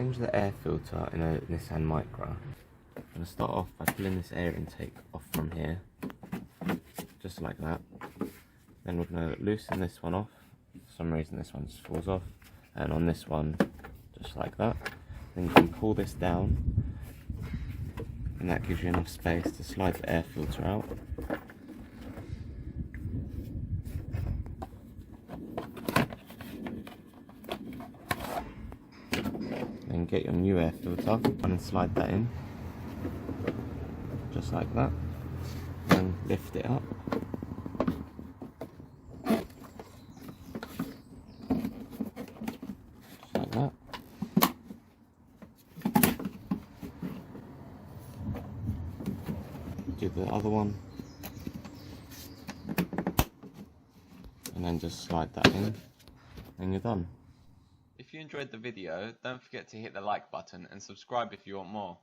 change the air filter in a Nissan Micra. I'm going to start off by pulling this air intake off from here, just like that. Then we're going to loosen this one off. For some reason this one just falls off, and on this one, just like that. Then you can pull this down, and that gives you enough space to slide the air filter out. Then get your new air filter and slide that in, just like that. Then lift it up. Just like that. Do the other one. And then just slide that in, and you're done. If you enjoyed the video, don't forget to hit the like button and subscribe if you want more.